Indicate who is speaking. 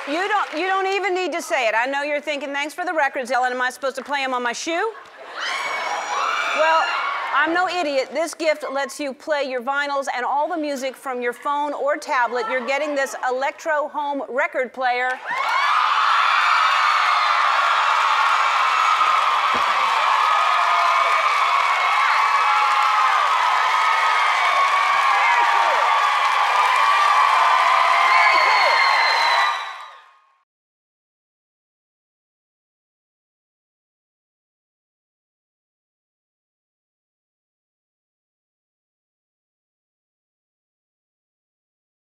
Speaker 1: You don't even need to say it. I know you're thinking, thanks for the records, Ellen. Am I supposed to play them on my shoe? Well, I'm no idiot. This gift lets you play your vinyls and all the music from your phone or tablet. You're getting this Electro Home record player.